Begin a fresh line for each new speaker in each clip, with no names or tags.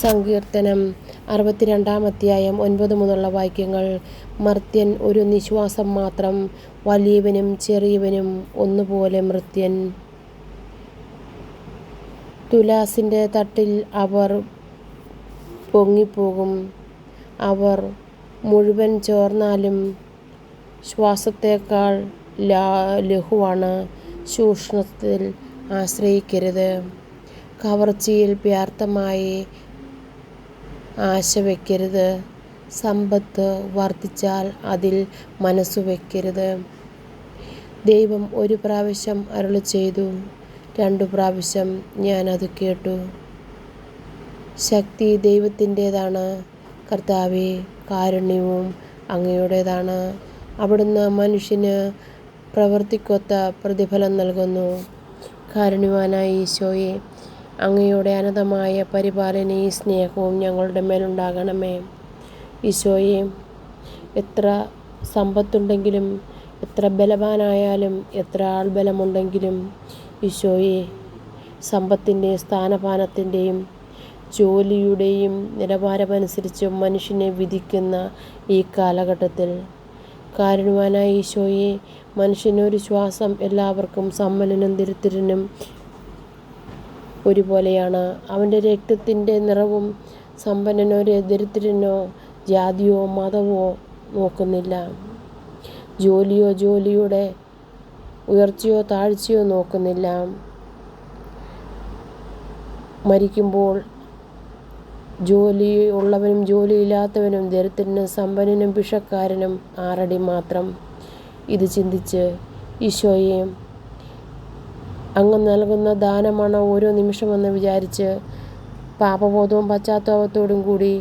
സങ്കീർത്തനം 62 അധ്യായം 9 മുതലുള്ള വാക്യങ്ങൾ. മർത്യൻ ഒരു നിശ്വാസം മാത്രം, വലിയവനും ചെറിയവനും ഒന്നുപോലെ മർത്യൻ. തുലാസിൻ്റെ തട്ടിൽ അവർ പൊങ്ങിപ്പോകും. അവർ മുഴുവൻ ചോർന്നാലും ശ്വാസത്തേക്കാൾ ലഘുവാണ്. ചൂഷണത്തിൽ ആശ്രയിക്കരുത്. കവർച്ചയിൽ വ്യർത്ഥമായി ആശ വയ്ക്കരുത്. സമ്പത്ത് വർദ്ധിച്ചാൽ അതിൽ മനസ്സു വയ്ക്കരുത്. ദൈവം ഒരു പ്രാവശ്യം അരുളിച്ചെയ്തു, 2 പ്രാവശ്യം ഞാൻ അത് കേട്ടു. ശക്തി ദൈവത്തിൻ്റേതാണ്. കർത്താവേ, കാരുണ്യവും അങ്ങയുടേതാണ്. അവിടുന്ന് മനുഷ്യന് പ്രവൃത്തിക്കൊത്ത പ്രതിഫലം നൽകുന്നു. കാരുണ്യവാനായ ഈശോയെ, അങ്ങയുടെ അനന്തമായ പരിപാലനയും സ്നേഹവും ഞങ്ങളുടെ മേലുണ്ടാകണമേ. ഈശോയെ, എത്ര സമ്പത്തുണ്ടെങ്കിലും, എത്ര ബലവാനായാലും, എത്ര ആൾബലമുണ്ടെങ്കിലും, ഈശോയെ, സമ്പത്തിൻ്റെയും സ്ഥാനമാനത്തിൻ്റെയും ജോലിയുടെയും നിലവാരമനുസരിച്ച് മനുഷ്യനെ വിധിക്കുന്ന ഈ കാലഘട്ടത്തിൽ കാരുണ്യവാനായ ഈശോയെ, മനുഷ്യനൊരു ശ്വാസം എല്ലാവർക്കും സമ്പന്നനും ദരിദ്രനും ഒരുപോലെയാണ്. അവൻ്റെ രക്തത്തിൻ്റെ നിറവും സമ്പന്നനോ ദരിദ്രനോ ജാതിയോ മതമോ നോക്കുന്നില്ല. ജോലിയുടെ ഉയർച്ചയോ താഴ്ചയോ നോക്കുന്നില്ല. മരിക്കുമ്പോൾ ജോലി ഉള്ളവനും ജോലിയില്ലാത്തവനും, ദരിദ്രനും സമ്പന്നനും ഭിക്ഷക്കാരനും 6 അടി മാത്രം. ഇത് ചിന്തിച്ച് ഈശോയെ, അങ്ങ് നൽകുന്ന ദാനമാണ് ഓരോ നിമിഷമെന്ന് വിചാരിച്ച് പാപബോധവും പശ്ചാത്താപത്തോടും കൂടി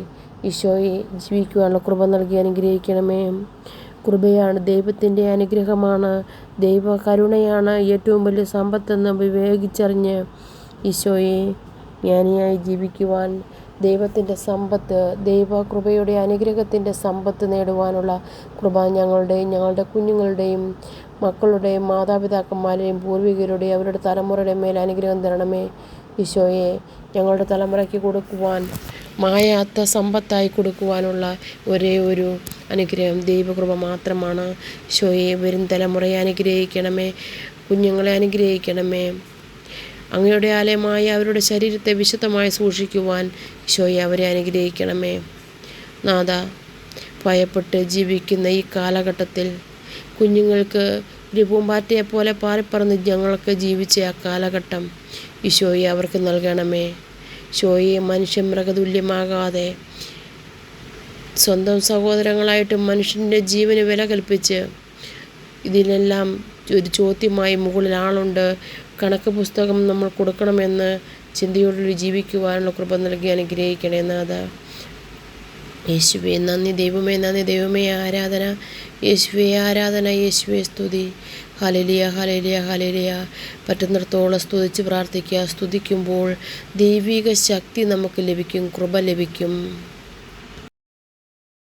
ഈശോയെ ജീവിക്കുവാനുള്ള കൃപ നൽകി അനുഗ്രഹിക്കണമേ. കൃപയാണ്, ദൈവത്തിൻ്റെ അനുഗ്രഹമാണ്, ദൈവ കരുണയാണ് ഏറ്റവും വലിയ സമ്പത്തെന്ന് വിവേകിച്ചറിഞ്ഞ് ഈശോയെ ജ്ഞാനിയായി ജീവിക്കുവാൻ, ദൈവത്തിൻ്റെ സമ്പത്ത്, ദൈവകൃപയുടെ അനുഗ്രഹത്തിൻ്റെ സമ്പത്ത് നേടുവാനുള്ള കൃപ ഞങ്ങളുടെ കുഞ്ഞുങ്ങളുടെയും മക്കളുടെയും മാതാപിതാക്കന്മാരുടെയും പൂർവികരുടെയും അവരുടെ തലമുറയുടെ മേൽ അനുഗ്രഹം തരണമേ. ഈശോയെ, ഞങ്ങളുടെ തലമുറയ്ക്ക് കൊടുക്കുവാൻ, മായാത്ത സമ്പത്തായി കൊടുക്കുവാനുള്ള ഒരേ ഒരു അനുഗ്രഹം ദൈവകൃപ മാത്രമാണ്. ഈശോയെ, വരും തലമുറയെ അനുഗ്രഹിക്കണമേ, കുഞ്ഞുങ്ങളെ അനുഗ്രഹിക്കണമേ. അങ്ങയുടെ ആലയമായ അവരുടെ ശരീരത്തെ വിശുദ്ധമായി സൂക്ഷിക്കുവാൻ ഈശോയെ അവരെ അനുഗ്രഹിക്കണമേ. നാഥ, ഭയപ്പെട്ട് ജീവിക്കുന്ന ഈ കാലഘട്ടത്തിൽ കുഞ്ഞുങ്ങൾക്ക് ഒരു പൂമ്പാറ്റയെപ്പോലെ പാറിപ്പറന്ന് ഞങ്ങൾക്ക് ജീവിച്ച ആ കാലഘട്ടം ഈശോയെ അവർക്ക് നൽകണമേ. ഈശോയെ, മനുഷ്യ മൃഗതുല്യമാകാതെ സ്വന്തം സഹോദരങ്ങളായിട്ട് മനുഷ്യൻ്റെ ജീവന് വില കൽപ്പിച്ച് ഇതിനെല്ലാം ഒരു ചോദ്യമായി മുകളിൽ ആളുണ്ട്, കണക്ക് പുസ്തകം നമ്മൾ കൊടുക്കണമെന്ന് ചിന്തയോടുകൂടി ജീവിക്കുവാനുള്ള കൃപ നൽകി അനുഗ്രഹിക്കണേ നാഥ. യേശുവേ നന്ദി, ദൈവമേ നന്ദി, ദൈവമേ ആരാധന, യേശുവേ ആരാധന, യേശുവേ സ്തുതി. Hallelujah, hallelujah, hallelujah. പറ്റുന്നിടത്തോളം സ്തുതിച്ച് പ്രാർത്ഥിക്കുക. സ്തുതിക്കുമ്പോൾ ദൈവിക ശക്തി നമുക്ക് ലഭിക്കും, കൃപ ലഭിക്കും.